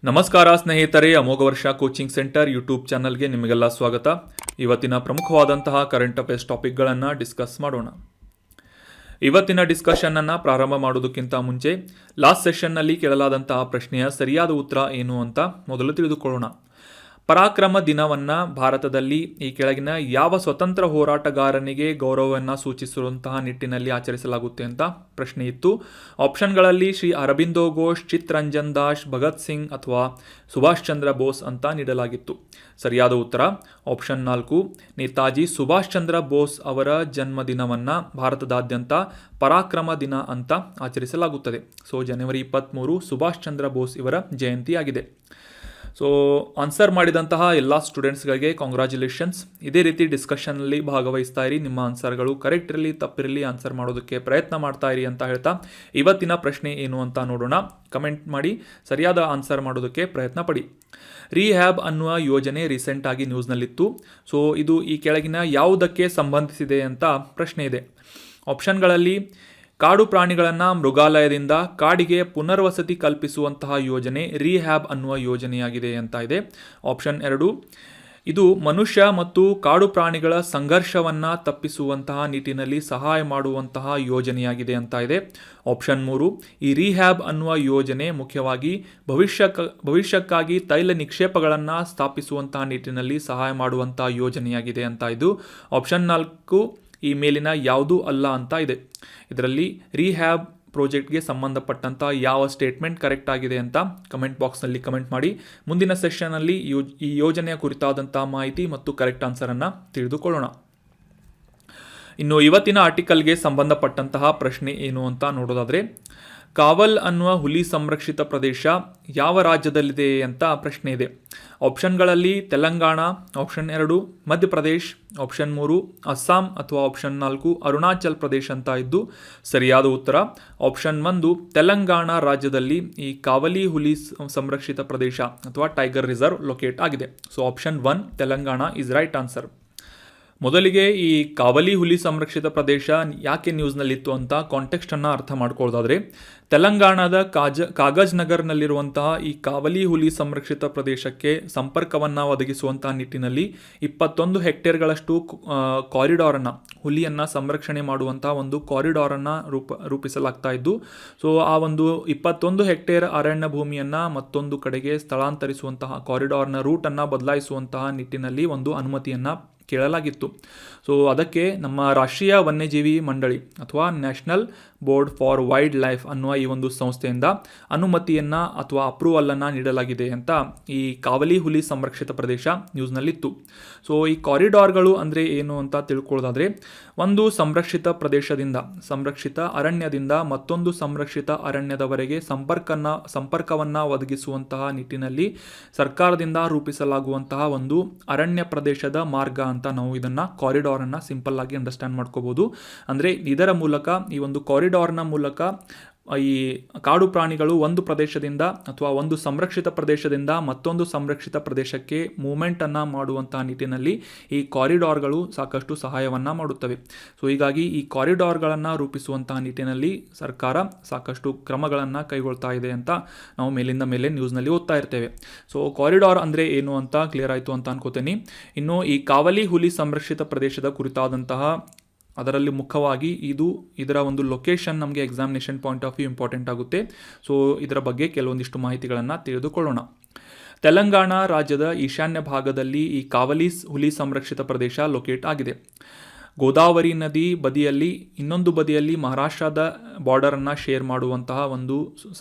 ನಮಸ್ಕಾರ ಸ್ನೇಹಿತರೆ, ಅಮೋಘ ವರ್ಷ ಕೋಚಿಂಗ್ ಸೆಂಟರ್ ಯೂಟ್ಯೂಬ್ ಚಾನಲ್ಗೆ ನಿಮಗೆಲ್ಲ ಸ್ವಾಗತ. ಇವತ್ತಿನ ಪ್ರಮುಖವಾದಂತಹ ಕರೆಂಟ್ ಅಫೇರ್ಸ್ ಟಾಪಿಕ್ಗಳನ್ನು ಡಿಸ್ಕಸ್ ಮಾಡೋಣ. ಇವತ್ತಿನ ಡಿಸ್ಕಷನ್ನನ್ನು ಪ್ರಾರಂಭ ಮಾಡೋದಕ್ಕಿಂತ ಮುಂಚೆ ಲಾಸ್ಟ್ ಸೆಷನ್ನಲ್ಲಿ ಕೇಳಲಾದಂತಹ ಪ್ರಶ್ನೆಯ ಸರಿಯಾದ ಉತ್ತರ ಏನು ಅಂತ ಮೊದಲು ತಿಳಿದುಕೊಳ್ಳೋಣ. ಪರಾಕ್ರಮ ದಿನವನ್ನು ಭಾರತದಲ್ಲಿ ಈ ಕೆಳಗಿನ ಯಾವ ಸ್ವತಂತ್ರ ಹೋರಾಟಗಾರನಿಗೆ ಗೌರವವನ್ನು ಸೂಚಿಸುವಂತಹ ನಿಟ್ಟಿನಲ್ಲಿ ಆಚರಿಸಲಾಗುತ್ತೆ ಅಂತ ಪ್ರಶ್ನೆ ಇತ್ತು. ಆಪ್ಷನ್ಗಳಲ್ಲಿ ಶ್ರೀ ಅರಬಿಂದೋ ಘೋಷ್, ಚಿತ್ತರಂಜನ್ ದಾಸ್, ಭಗತ್ ಸಿಂಗ್ ಅಥವಾ ಸುಭಾಷ್ ಚಂದ್ರ ಬೋಸ್ ಅಂತ ನೀಡಲಾಗಿತ್ತು. ಸರಿಯಾದ ಉತ್ತರ ಆಪ್ಷನ್ 4, ನೇತಾಜಿ ಸುಭಾಷ್ ಚಂದ್ರ ಬೋಸ್ ಅವರ ಜನ್ಮದಿನವನ್ನು ಭಾರತದಾದ್ಯಂತ ಪರಾಕ್ರಮ ದಿನ ಅಂತ ಆಚರಿಸಲಾಗುತ್ತದೆ. ಜನವರಿ 23 ಸುಭಾಷ್ ಚಂದ್ರ ಬೋಸ್ ಇವರ ಜಯಂತಿಯಾಗಿದೆ. ಆನ್ಸರ್ ಮಾಡಿದಂತಹ ಎಲ್ಲ ಸ್ಟೂಡೆಂಟ್ಸ್ಗಳಿಗೆ ಕಾಂಗ್ರ್ಯಾಚುಲೇಷನ್ಸ್. ಇದೇ ರೀತಿ ಡಿಸ್ಕಷನ್ನಲ್ಲಿ ಭಾಗವಹಿಸ್ತಾ ಇರಿ. ನಿಮ್ಮ ಆನ್ಸರ್ಗಳು ಕರೆಕ್ಟ್ ಇರಲಿ ತಪ್ಪಿರಲಿ ಆನ್ಸರ್ ಮಾಡೋದಕ್ಕೆ ಪ್ರಯತ್ನ ಮಾಡ್ತಾ ಇರಿ ಅಂತ ಹೇಳ್ತಾ ಇವತ್ತಿನ ಪ್ರಶ್ನೆ ಏನು ಅಂತ ನೋಡೋಣ. ಕಮೆಂಟ್ ಮಾಡಿ ಸರಿಯಾದ ಆನ್ಸರ್ ಮಾಡೋದಕ್ಕೆ ಪ್ರಯತ್ನ ಪಡಿ. ರೀಹ್ಯಾಬ್ ಅನ್ನುವ ಯೋಜನೆ ರೀಸೆಂಟ್ ಆಗಿ ನ್ಯೂಸ್ನಲ್ಲಿತ್ತು. ಇದು ಈ ಕೆಳಗಿನ ಯಾವುದಕ್ಕೆ ಸಂಬಂಧಿಸಿದೆ ಅಂತ ಪ್ರಶ್ನೆ ಇದೆ. ಆಪ್ಷನ್ಗಳಲ್ಲಿ ಕಾಡು ಪ್ರಾಣಿಗಳನ್ನು ಮೃಗಾಲಯದಿಂದ ಕಾಡಿಗೆ ಪುನರ್ವಸತಿ ಕಲ್ಪಿಸುವಂತಹ ಯೋಜನೆ ರೀಹ್ಯಾಬ್ ಅನ್ನುವ ಯೋಜನೆಯಾಗಿದೆ ಅಂತ ಇದೆ. ಆಪ್ಷನ್ 2, ಇದು ಮನುಷ್ಯ ಮತ್ತು ಕಾಡು ಪ್ರಾಣಿಗಳ ಸಂಘರ್ಷವನ್ನು ತಪ್ಪಿಸುವಂತಹ ನಿಟ್ಟಿನಲ್ಲಿ ಸಹಾಯ ಮಾಡುವಂತಹ ಯೋಜನೆಯಾಗಿದೆ ಅಂತ ಇದೆ. ಆಪ್ಷನ್ 3, ಈ ರೀಹ್ಯಾಬ್ ಅನ್ನುವ ಯೋಜನೆ ಮುಖ್ಯವಾಗಿ ಭವಿಷ್ಯಕ್ಕಾಗಿ ತೈಲ ನಿಕ್ಷೇಪಗಳನ್ನು ಸ್ಥಾಪಿಸುವಂತಹ ನಿಟ್ಟಿನಲ್ಲಿ ಸಹಾಯ ಮಾಡುವಂತಹ ಯೋಜನೆಯಾಗಿದೆ ಅಂತ ಇದು. ಆಪ್ಷನ್ 4, ಈ ಮೇಲಿನ ಯಾವುದೂ ಅಲ್ಲ ಅಂತ ಇದೆ. ಇದರಲ್ಲಿ ರೀಹ್ಯಾಬ್ ಪ್ರಾಜೆಕ್ಟ್ಗೆ ಸಂಬಂಧಪಟ್ಟಂಥ ಯಾವ ಸ್ಟೇಟ್ಮೆಂಟ್ ಕರೆಕ್ಟ್ ಆಗಿದೆ ಅಂತ ಕಮೆಂಟ್ ಬಾಕ್ಸ್ನಲ್ಲಿ ಕಮೆಂಟ್ ಮಾಡಿ. ಮುಂದಿನ ಸೆಷನ್ನಲ್ಲಿ ಈ ಯೋಜನೆಯ ಕುರಿತಾದಂಥ ಮಾಹಿತಿ ಮತ್ತು ಕರೆಕ್ಟ್ ಆನ್ಸರನ್ನು ತಿಳಿದುಕೊಳ್ಳೋಣ. ಇನ್ನು ಇವತ್ತಿನ ಆರ್ಟಿಕಲ್ಗೆ ಸಂಬಂಧಪಟ್ಟಂತಹ ಪ್ರಶ್ನೆ ಏನು ಅಂತ ನೋಡೋದಾದರೆ, ಕಾವಲ್ ಅನ್ನುವ ಹುಲಿ ಸಂರಕ್ಷಿತ ಪ್ರದೇಶ ಯಾವ ರಾಜ್ಯದಲ್ಲಿದೆ ಅಂತ ಪ್ರಶ್ನೆ ಇದೆ. ಆಪ್ಷನ್ಗಳಲ್ಲಿ ತೆಲಂಗಾಣ, ಆಪ್ಷನ್ 2 ಮಧ್ಯಪ್ರದೇಶ್, ಆಪ್ಷನ್ 3 ಅಸ್ಸಾಂ ಅಥವಾ ಆಪ್ಷನ್ 4 ಅರುಣಾಚಲ್ ಪ್ರದೇಶ್ ಅಂತ ಇದ್ದು ಸರಿಯಾದ ಉತ್ತರ ಆಪ್ಷನ್ 1 ತೆಲಂಗಾಣ ರಾಜ್ಯದಲ್ಲಿ ಈ ಕಾವಲಿ ಹುಲಿ ಸಂರಕ್ಷಿತ ಪ್ರದೇಶ ಅಥವಾ ಟೈಗರ್ ರಿಸರ್ವ್ ಲೊಕೇಟ್ ಆಗಿದೆ. Option 1 Telangana is right answer. ಮೊದಲಿಗೆ ಈ ಕಾವಲಿ ಹುಲಿ ಸಂರಕ್ಷಿತ ಪ್ರದೇಶ ಯಾಕೆ ನ್ಯೂಸ್ನಲ್ಲಿತ್ತು ಅಂತ ಕಾಂಟೆಕ್ಸ್ಟನ್ನು ಅರ್ಥ ಮಾಡ್ಕೊಳ್ಳೋದಾದರೆ, ತೆಲಂಗಾಣದ ಕಾಗಜ್ ನಗರ್ನಲ್ಲಿರುವಂತಹ ಈ ಕಾವಲಿ ಹುಲಿ ಸಂರಕ್ಷಿತ ಪ್ರದೇಶಕ್ಕೆ ಸಂಪರ್ಕವನ್ನು ಒದಗಿಸುವಂತಹ ನಿಟ್ಟಿನಲ್ಲಿ 21 ಹೆಕ್ಟೇರ್ಗಳಷ್ಟು ಕಾರಿಡಾರನ್ನು, ಹುಲಿಯನ್ನು ಸಂರಕ್ಷಣೆ ಮಾಡುವಂತಹ ಒಂದು ಕಾರಿಡಾರನ್ನು ರೂಪಿಸಲಾಗ್ತಾ ಇದ್ದು, ಆ ಒಂದು 21 ಹೆಕ್ಟೇರ್ ಅರಣ್ಯ ಭೂಮಿಯನ್ನು ಮತ್ತೊಂದು ಕಡೆಗೆ ಸ್ಥಳಾಂತರಿಸುವಂತಹ ಕಾರಿಡಾರ್ನ ರೂಟನ್ನು ಬದಲಾಯಿಸುವಂತಹ ನಿಟ್ಟಿನಲ್ಲಿ ಒಂದು ಅನುಮತಿಯನ್ನು ಕೇಳಲಾಗಿತ್ತು. ಅದಕ್ಕೆ ನಮ್ಮ ರಾಷ್ಟ್ರೀಯ ವನ್ಯಜೀವಿ ಮಂಡಳಿ ಅಥವಾ national board for wild life ಅನ್ನುವ ಈ ಒಂದು ಸಂಸ್ಥೆಯಿಂದ ಅನುಮತಿಯನ್ನು ಅಥವಾ ಅಪ್ರೂವಲನ್ನು ನೀಡಲಾಗಿದೆ ಅಂತ ಈ ಕಾವಲಿ ಹುಲಿ ಸಂರಕ್ಷಿತ ಪ್ರದೇಶ ನ್ಯೂಸ್ನಲ್ಲಿತ್ತು. ಈ ಕಾರಿಡಾರ್ಗಳು ಅಂದರೆ ಏನು ಅಂತ ತಿಳ್ಕೊಳ್ಳೋದಾದರೆ, ಒಂದು ಸಂರಕ್ಷಿತ ಪ್ರದೇಶದಿಂದ, ಸಂರಕ್ಷಿತ ಅರಣ್ಯದಿಂದ ಮತ್ತೊಂದು ಸಂರಕ್ಷಿತ ಅರಣ್ಯದವರೆಗೆ ಸಂಪರ್ಕವನ್ನು ಒದಗಿಸುವಂತಹ ನಿಟ್ಟಿನಲ್ಲಿ ಸರ್ಕಾರದಿಂದ ರೂಪಿಸಲಾಗುವಂತಹ ಒಂದು ಅರಣ್ಯ ಪ್ರದೇಶದ ಮಾರ್ಗ ಅಂತ ನಾವು ಇದನ್ನು ಕಾರಿಡಾರನ್ನು ಸಿಂಪಲ್ ಆಗಿ ಅಂಡರ್ಸ್ಟ್ಯಾಂಡ್ ಮಾಡ್ಕೋಬಹುದು. ಅಂದರೆ ಇದರ ಮೂಲಕ, ಈ ಒಂದು ಕಾರಿಡಾರ್ನ ಮೂಲಕ ಈ ಕಾಡು ಪ್ರಾಣಿಗಳು ಒಂದು ಪ್ರದೇಶದಿಂದ ಅಥವಾ ಒಂದು ಸಂರಕ್ಷಿತ ಪ್ರದೇಶದಿಂದ ಮತ್ತೊಂದು ಸಂರಕ್ಷಿತ ಪ್ರದೇಶಕ್ಕೆ ಮೂವ್ಮೆಂಟನ್ನು ಮಾಡುವಂತಹ ನಿಟ್ಟಿನಲ್ಲಿ ಈ ಕಾರಿಡಾರ್ಗಳು ಸಾಕಷ್ಟು ಸಹಾಯವನ್ನು ಮಾಡುತ್ತವೆ. ಹೀಗಾಗಿ ಈ ಕಾರಿಡಾರ್ಗಳನ್ನು ರೂಪಿಸುವಂತಹ ನಿಟ್ಟಿನಲ್ಲಿ ಸರ್ಕಾರ ಸಾಕಷ್ಟು ಕ್ರಮಗಳನ್ನು ಕೈಗೊಳ್ತಾ ಇದೆ ಅಂತ ನಾವು ಮೇಲಿಂದ ಮೇಲೆ ನ್ಯೂಸ್ನಲ್ಲಿ ಓದ್ತಾ ಇರ್ತೇವೆ. ಕಾರಿಡಾರ್ ಅಂದರೆ ಏನು ಅಂತ ಕ್ಲಿಯರ್ ಆಯಿತು ಅಂತ ಅನ್ಕೋತೀನಿ. ಇನ್ನು ಈ ಕಾವಲಿ ಹುಲಿ ಸಂರಕ್ಷಿತ ಪ್ರದೇಶದ ಕುರಿತಾದಂತಹ ಅದರಲ್ಲಿ ಮುಖ್ಯವಾಗಿ ಇದರ ಒಂದು ಲೊಕೇಶನ್ ನಮಗೆ examination point of view important ಆಗುತ್ತೆ. ಇದರ ಬಗ್ಗೆ ಕೆಲವೊಂದಿಷ್ಟು ಮಾಹಿತಿಗಳನ್ನು ತಿಳಿದುಕೊಳ್ಳೋಣ. ತೆಲಂಗಾಣ ರಾಜ್ಯದ ಈಶಾನ್ಯ ಭಾಗದಲ್ಲಿ ಈ ಕಾವಲಿ ಹುಲಿ ಸಂರಕ್ಷಿತ ಪ್ರದೇಶ ಲೊಕೇಟ್ ಆಗಿದೆ. ಗೋದಾವರಿ ನದಿ ಬದಿಯಲ್ಲಿ, ಇನ್ನೊಂದು ಬದಿಯಲ್ಲಿ ಮಹಾರಾಷ್ಟ್ರದ ಬಾರ್ಡರನ್ನು ಶೇರ್ ಮಾಡುವಂತಹ ಒಂದು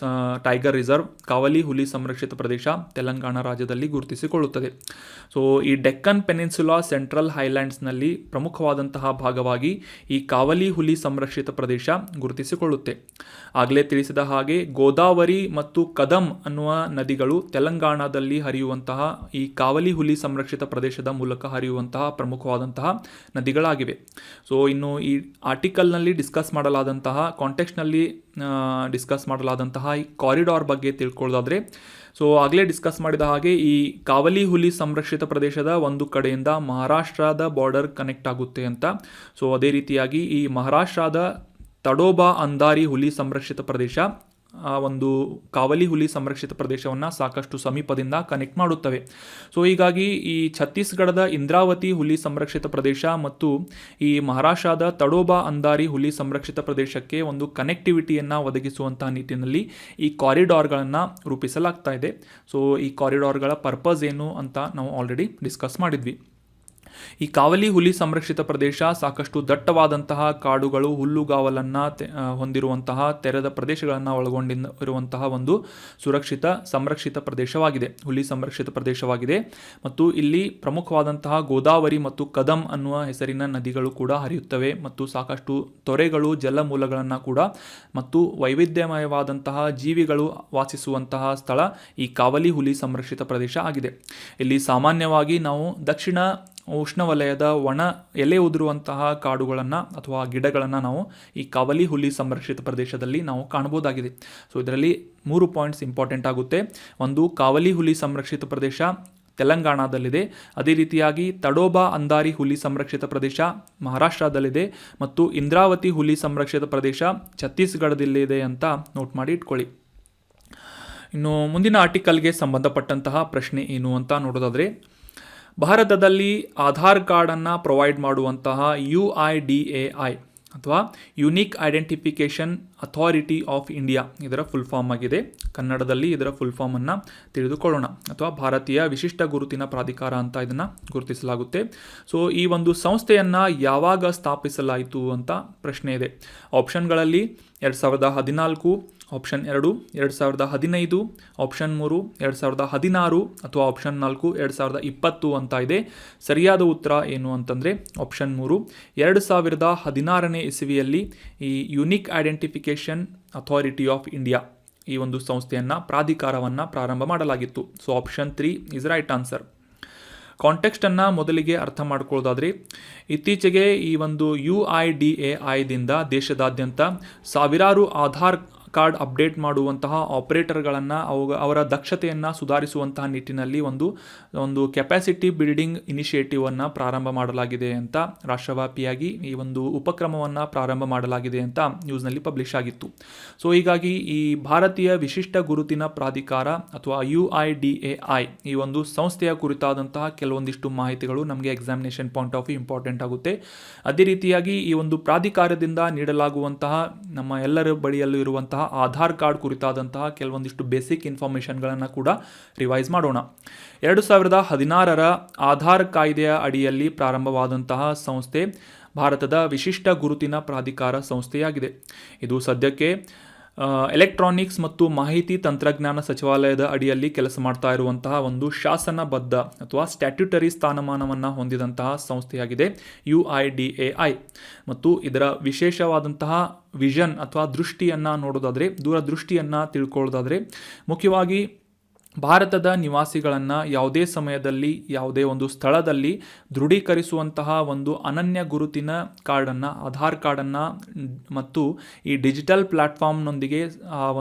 ಟೈಗರ್ ರಿಸರ್ವ್ ಕಾವಲಿ ಹುಲಿ ಸಂರಕ್ಷಿತ ಪ್ರದೇಶ ತೆಲಂಗಾಣ ರಾಜ್ಯದಲ್ಲಿ ಗುರುತಿಸಿಕೊಳ್ಳುತ್ತದೆ. ಈ ಡೆಕ್ಕನ್ ಪೆನಿನ್ಸುಲಾ ಸೆಂಟ್ರಲ್ ಹೈಲ್ಯಾಂಡ್ಸ್ನಲ್ಲಿ ಪ್ರಮುಖವಾದಂತಹ ಭಾಗವಾಗಿ ಈ ಕಾವಲಿ ಹುಲಿ ಸಂರಕ್ಷಿತ ಪ್ರದೇಶ ಗುರುತಿಸಿಕೊಳ್ಳುತ್ತೆ. ಆಗಲೇ ತಿಳಿಸಿದ ಹಾಗೆ ಗೋದಾವರಿ ಮತ್ತು ಕದಂ ಅನ್ನುವ ನದಿಗಳು ತೆಲಂಗಾಣದಲ್ಲಿ ಹರಿಯುವಂತಹ ಈ ಕಾವಲಿ ಹುಲಿ ಸಂರಕ್ಷಿತ ಪ್ರದೇಶದ ಮೂಲಕ ಹರಿಯುವಂತಹ ಪ್ರಮುಖವಾದಂತಹ ನದಿಗಳಾಗಿವೆ. ಸೊ ಇನ್ನು ಈ ಆರ್ಟಿಕಲ್ನಲ್ಲಿ ಡಿಸ್ಕಸ್ ಮಾಡಲಾದಂತಹ ಕಾಂಟೆಕ್ಸ್ಟ್ನಲ್ಲಿ ಡಿಸ್ಕಸ್ ಮಾಡಲಾದಂತಹ ಈ ಕಾರಿಡಾರ್ ಬಗ್ಗೆ ತಿಳ್ಕೊಳ್ಳೋದಾದರೆ, ಸೊ ಆಗಲೇ ಡಿಸ್ಕಸ್ ಮಾಡಿದ ಹಾಗೆ ಈ ಕಾವಲಿ ಹುಲಿ ಸಂರಕ್ಷಿತ ಪ್ರದೇಶದ ಒಂದು ಕಡೆಯಿಂದ ಮಹಾರಾಷ್ಟ್ರದ ಬಾರ್ಡರ್ ಕನೆಕ್ಟ್ ಆಗುತ್ತೆ ಅಂತ. ಸೊ ಅದೇ ರೀತಿಯಾಗಿ ಈ ಮಹಾರಾಷ್ಟ್ರದ ತಡೋಬಾ ಅಂಧಾರಿ ಹುಲಿ ಸಂರಕ್ಷಿತ ಪ್ರದೇಶ ಒಂದು ಕಾವಲಿ ಹುಲಿ ಸಂರಕ್ಷಿತ ಪ್ರದೇಶವನ್ನು ಸಾಕಷ್ಟು ಸಮೀಪದಿಂದ ಕನೆಕ್ಟ್ ಮಾಡುತ್ತವೆ. ಸೊ ಹೀಗಾಗಿ ಈ ಛತ್ತೀಸ್ಗಢದ ಇಂದ್ರಾವತಿ ಹುಲಿ ಸಂರಕ್ಷಿತ ಪ್ರದೇಶ ಮತ್ತು ಈ ಮಹಾರಾಷ್ಟ್ರದ ತಡೋಬಾ ಅಂಧಾರಿ ಹುಲಿ ಸಂರಕ್ಷಿತ ಪ್ರದೇಶಕ್ಕೆ ಒಂದು ಕನೆಕ್ಟಿವಿಟಿಯನ್ನು ಒದಗಿಸುವಂಥ ನಿಟ್ಟಿನಲ್ಲಿ ಈ ಕಾರಿಡಾರ್ಗಳನ್ನು ರೂಪಿಸಲಾಗ್ತಾ ಇದೆ. ಸೊ ಈ ಕಾರಿಡಾರ್ಗಳ ಪರ್ಪಸ್ ಏನು ಅಂತ ನಾವು ಆಲ್ರೆಡಿ ಡಿಸ್ಕಸ್ ಮಾಡಿದ್ವಿ. ಈ ಕಾವಲಿ ಹುಲಿ ಸಂರಕ್ಷಿತ ಪ್ರದೇಶ ಸಾಕಷ್ಟು ದಟ್ಟವಾದಂತಹ ಕಾಡುಗಳು, ಹುಲ್ಲುಗಾವಲನ್ನು ಹೊಂದಿರುವಂತಹ ತೆರೆದ ಪ್ರದೇಶಗಳನ್ನು ಒಳಗೊಂಡಿರುವಂತಹ ಒಂದು ಸಂರಕ್ಷಿತ ಪ್ರದೇಶವಾಗಿದೆ, ಹುಲಿ ಸಂರಕ್ಷಿತ ಪ್ರದೇಶವಾಗಿದೆ. ಮತ್ತು ಇಲ್ಲಿ ಪ್ರಮುಖವಾದಂತಹ ಗೋದಾವರಿ ಮತ್ತು ಕದಂ ಅನ್ನುವ ಹೆಸರಿನ ನದಿಗಳು ಕೂಡ ಹರಿಯುತ್ತವೆ ಮತ್ತು ಸಾಕಷ್ಟು ತೊರೆಗಳು, ಜಲಮೂಲಗಳನ್ನು ಕೂಡ ಮತ್ತು ವೈವಿಧ್ಯಮಯವಾದಂತಹ ಜೀವಿಗಳು ವಾಸಿಸುವಂತಹ ಸ್ಥಳ ಈ ಕಾವಲಿ ಹುಲಿ ಸಂರಕ್ಷಿತ ಪ್ರದೇಶ ಆಗಿದೆ. ಇಲ್ಲಿ ಸಾಮಾನ್ಯವಾಗಿ ನಾವು ದಕ್ಷಿಣ ಉಷ್ಣವಲಯದ ಒಣ ಎಲೆ ಉದುರುವಂತಹ ಕಾಡುಗಳನ್ನು ಅಥವಾ ಗಿಡಗಳನ್ನು ನಾವು ಈ ಕಾವಲಿ ಹುಲಿ ಸಂರಕ್ಷಿತ ಪ್ರದೇಶದಲ್ಲಿ ನಾವು ಕಾಣಬಹುದಾಗಿದೆ. ಸೊ ಇದರಲ್ಲಿ 3 ಪಾಯಿಂಟ್ಸ್ ಇಂಪಾರ್ಟೆಂಟ್ ಆಗುತ್ತೆ. ಒಂದು, ಕಾವಲಿ ಹುಲಿ ಸಂರಕ್ಷಿತ ಪ್ರದೇಶ ತೆಲಂಗಾಣದಲ್ಲಿದೆ. ಅದೇ ರೀತಿಯಾಗಿ ತಡೋಬಾ ಅಂಧಾರಿ ಹುಲಿ ಸಂರಕ್ಷಿತ ಪ್ರದೇಶ ಮಹಾರಾಷ್ಟ್ರದಲ್ಲಿದೆ ಮತ್ತು ಇಂದ್ರಾವತಿ ಹುಲಿ ಸಂರಕ್ಷಿತ ಪ್ರದೇಶ ಛತ್ತೀಸ್ಗಢದಲ್ಲಿದೆ ಅಂತ ನೋಟ್ ಮಾಡಿ ಇಟ್ಕೊಳ್ಳಿ. ಇನ್ನು ಮುಂದಿನ ಆರ್ಟಿಕಲ್ಗೆ ಸಂಬಂಧಪಟ್ಟಂತಹ ಪ್ರಶ್ನೆ ಏನು ಅಂತ ನೋಡೋದಾದರೆ, ಭಾರತದಲ್ಲಿ ಆಧಾರ್ ಕಾರ್ಡನ್ನು ಪ್ರೊವೈಡ್ ಮಾಡುವಂತಹ UIDAI ಅಥವಾ unique identification authority of India ಇದರ ಫುಲ್ ಫಾರ್ಮ್ ಆಗಿದೆ. ಕನ್ನಡದಲ್ಲಿ ಇದರ ಫುಲ್ ಫಾರ್ಮನ್ನು ತಿಳಿದುಕೊಳ್ಳೋಣ. ಅಥವಾ ಭಾರತೀಯ ವಿಶಿಷ್ಟ ಗುರುತಿನ ಪ್ರಾಧಿಕಾರ ಅಂತ ಇದನ್ನು ಗುರುತಿಸಲಾಗುತ್ತೆ. ಸೊ ಈ ಒಂದು ಸಂಸ್ಥೆಯನ್ನು ಯಾವಾಗ ಸ್ಥಾಪಿಸಲಾಯಿತು ಅಂತ ಪ್ರಶ್ನೆ ಇದೆ. ಆಪ್ಷನ್ಗಳಲ್ಲಿ 2014, ಆಪ್ಷನ್ 2 2015, ಆಪ್ಷನ್ 3 2016 ಅಥವಾ ಆಪ್ಷನ್ 4 2020 ಅಂತ ಇದೆ. ಸರಿಯಾದ ಉತ್ತರ ಏನು ಅಂತಂದರೆ ಆಪ್ಷನ್ 3 2016ನೇ ಇಸವಿಯಲ್ಲಿ ಈ unique identification authority of India ಈ ಒಂದು ಸಂಸ್ಥೆಯನ್ನು ಪ್ರಾಧಿಕಾರವನ್ನು ಪ್ರಾರಂಭ ಮಾಡಲಾಗಿತ್ತು. So option 3 is right answer. ಕಾಂಟೆಕ್ಸ್ಟನ್ನು ಮೊದಲಿಗೆ ಅರ್ಥ ಮಾಡ್ಕೊಳ್ಳೋದಾದರೆ, ಇತ್ತೀಚೆಗೆ ಈ ಒಂದು UIDAIದಿಂದ ದೇಶದಾದ್ಯಂತ ಸಾವಿರಾರು ಆಧಾರ್ ಕಾರ್ಡ್ ಅಪ್ಡೇಟ್ ಮಾಡುವಂತಹ ಆಪರೇಟರ್ಗಳನ್ನು ಅವರ ದಕ್ಷತೆಯನ್ನು ಸುಧಾರಿಸುವಂತಹ ನಿಟ್ಟಿನಲ್ಲಿ ಒಂದು ಕೆಪಾಸಿಟಿ ಬಿಲ್ಡಿಂಗ್ ಇನಿಷಿಯೇಟಿವನ್ನು ಪ್ರಾರಂಭ ಮಾಡಲಾಗಿದೆ ಅಂತ ರಾಷ್ಟ್ರವ್ಯಾಪಿಯಾಗಿ ಈ ಒಂದು ಉಪಕ್ರಮವನ್ನು ಪ್ರಾರಂಭ ಮಾಡಲಾಗಿದೆ ಅಂತ ನ್ಯೂಸ್ನಲ್ಲಿ ಪಬ್ಲಿಷ್ ಆಗಿತ್ತು. ಸೊ ಹೀಗಾಗಿ ಈ ಭಾರತೀಯ ವಿಶಿಷ್ಟ ಗುರುತಿನ ಪ್ರಾಧಿಕಾರ ಅಥವಾ UIDAI ಈ ಒಂದು ಸಂಸ್ಥೆಯ ಕುರಿತಾದಂತಹ ಕೆಲವೊಂದಿಷ್ಟು ಮಾಹಿತಿಗಳು ನಮಗೆ examination point of view important ಆಗುತ್ತೆ. ಅದೇ ರೀತಿಯಾಗಿ ಈ ಒಂದು ಪ್ರಾಧಿಕಾರದಿಂದ ನೀಡಲಾಗುವಂತಹ ನಮ್ಮ ಎಲ್ಲರ ಬಳಿಯಲ್ಲೂ ಇರುವಂತಹ ಆಧಾರ್ ಕಾರ್ಡ್ ಕುರಿತಾದಂತಹ ಕೆಲವೊಂದಿಷ್ಟು ಬೇಸಿಕ್ ಇನ್ಫಾರ್ಮೇಷನ್ಗಳನ್ನು ಕೂಡ ರಿವೈಸ್ ಮಾಡೋಣ. 2016ರ ಆಧಾರ್ ಕಾಯ್ದೆಯ ಅಡಿಯಲ್ಲಿ ಪ್ರಾರಂಭವಾದಂತಹ ಸಂಸ್ಥೆ ಭಾರತದ ವಿಶಿಷ್ಟ ಗುರುತಿನ ಪ್ರಾಧಿಕಾರ ಸಂಸ್ಥೆಯಾಗಿದೆ. ಇದು ಸದ್ಯಕ್ಕೆ ಎಲೆಕ್ಟ್ರಾನಿಕ್ಸ್ ಮತ್ತು ಮಾಹಿತಿ ತಂತ್ರಜ್ಞಾನ ಸಚಿವಾಲಯದ ಅಡಿಯಲ್ಲಿ ಕೆಲಸ ಮಾಡ್ತಾ ಇರುವಂತಹ ಒಂದು ಶಾಸನಬದ್ಧ ಅಥವಾ ಸ್ಟ್ಯಾಟ್ಯೂಟರಿ ಸ್ಥಾನಮಾನವನ್ನು ಹೊಂದಿದಂತಹ ಸಂಸ್ಥೆಯಾಗಿದೆ UIDAI. ಮತ್ತು ಇದರ ವಿಶೇಷವಾದಂತಹ ವಿಷನ್ ಅಥವಾ ದೃಷ್ಟಿಯನ್ನು ನೋಡೋದಾದರೆ, ದೂರದೃಷ್ಟಿಯನ್ನು ತಿಳ್ಕೊಳ್ಳೋದಾದರೆ, ಮುಖ್ಯವಾಗಿ ಭಾರತದ ನಿವಾಸಿಗಳನ್ನು ಯಾವುದೇ ಸಮಯದಲ್ಲಿ ಯಾವುದೇ ಒಂದು ಸ್ಥಳದಲ್ಲಿ ದೃಢೀಕರಿಸುವಂತಹ ಒಂದು ಅನನ್ಯ ಗುರುತಿನ ಕಾರ್ಡನ್ನು, ಆಧಾರ್ ಕಾರ್ಡನ್ನು ಮತ್ತು ಈ ಡಿಜಿಟಲ್ ಪ್ಲ್ಯಾಟ್ಫಾರ್ಮ್ನೊಂದಿಗೆ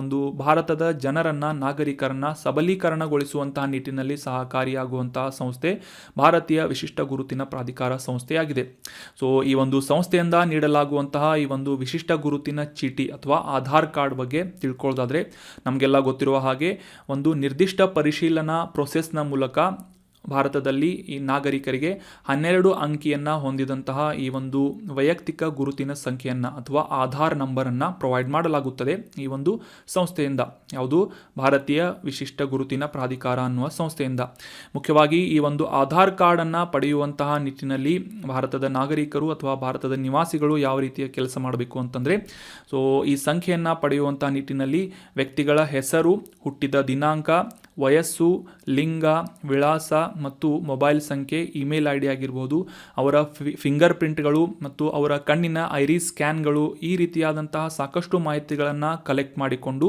ಒಂದು ಭಾರತದ ಜನರನ್ನು, ನಾಗರಿಕರನ್ನು ಸಬಲೀಕರಣಗೊಳಿಸುವಂತಹ ನಿಟ್ಟಿನಲ್ಲಿ ಸಹಕಾರಿಯಾಗುವಂತಹ ಸಂಸ್ಥೆ ಭಾರತೀಯ ವಿಶಿಷ್ಟ ಗುರುತಿನ ಪ್ರಾಧಿಕಾರ ಸಂಸ್ಥೆಯಾಗಿದೆ. ಸೊ ಈ ಒಂದು ಸಂಸ್ಥೆಯಿಂದ ನೀಡಲಾಗುವಂತಹ ಈ ಒಂದು ವಿಶಿಷ್ಟ ಗುರುತಿನ ಚೀಟಿ ಅಥವಾ ಆಧಾರ್ ಕಾರ್ಡ್ ಬಗ್ಗೆ ತಿಳ್ಕೊಳ್ಳೋದಾದರೆ, ನಮಗೆಲ್ಲ ಗೊತ್ತಿರುವ ಹಾಗೆ ಒಂದು ನಿರ್ದಿಷ್ಟ ಪರಿಶೀಲನಾ ಪ್ರೊಸೆಸ್ನ ಮೂಲಕ ಭಾರತದಲ್ಲಿ ಈ ನಾಗರಿಕರಿಗೆ 12 ಅಂಕಿಯನ್ನು ಹೊಂದಿದಂತಹ ಈ ಒಂದು ವೈಯಕ್ತಿಕ ಗುರುತಿನ ಸಂಖ್ಯೆಯನ್ನು ಅಥವಾ ಆಧಾರ್ ನಂಬರನ್ನು ಪ್ರೊವೈಡ್ ಮಾಡಲಾಗುತ್ತದೆ ಈ ಒಂದು ಸಂಸ್ಥೆಯಿಂದ. ಯಾವುದು? ಭಾರತೀಯ ವಿಶಿಷ್ಟ ಗುರುತಿನ ಪ್ರಾಧಿಕಾರ ಅನ್ನುವ ಸಂಸ್ಥೆಯಿಂದ. ಮುಖ್ಯವಾಗಿ ಈ ಒಂದು ಆಧಾರ್ ಕಾರ್ಡನ್ನು ಪಡೆಯುವಂತಹ ನಿಟ್ಟಿನಲ್ಲಿ ಭಾರತದ ನಾಗರಿಕರು ಅಥವಾ ಭಾರತದ ನಿವಾಸಿಗಳು ಯಾವ ರೀತಿಯ ಕೆಲಸ ಮಾಡಬೇಕು ಅಂತಂದರೆ, ಸೊ ಈ ಸಂಖ್ಯೆಯನ್ನು ಪಡೆಯುವಂತಹ ನಿಟ್ಟಿನಲ್ಲಿ ವ್ಯಕ್ತಿಗಳ ಹೆಸರು, ಹುಟ್ಟಿದ ದಿನಾಂಕ, ವಯಸ್ಸು, ಲಿಂಗ, ವಿಳಾಸ ಮತ್ತು ಮೊಬೈಲ್ ಸಂಖ್ಯೆ, ಇಮೇಲ್ ಐ ಡಿ ಆಗಿರ್ಬೋದು, ಅವರ ಫಿಂಗರ್ ಪ್ರಿಂಟ್ಗಳು ಮತ್ತು ಅವರ ಕಣ್ಣಿನ ಐರಿಸ್ ಸ್ಕ್ಯಾನ್ಗಳು, ಈ ರೀತಿಯಾದಂತಹ ಸಾಕಷ್ಟು ಮಾಹಿತಿಗಳನ್ನು ಕಲೆಕ್ಟ್ ಮಾಡಿಕೊಂಡು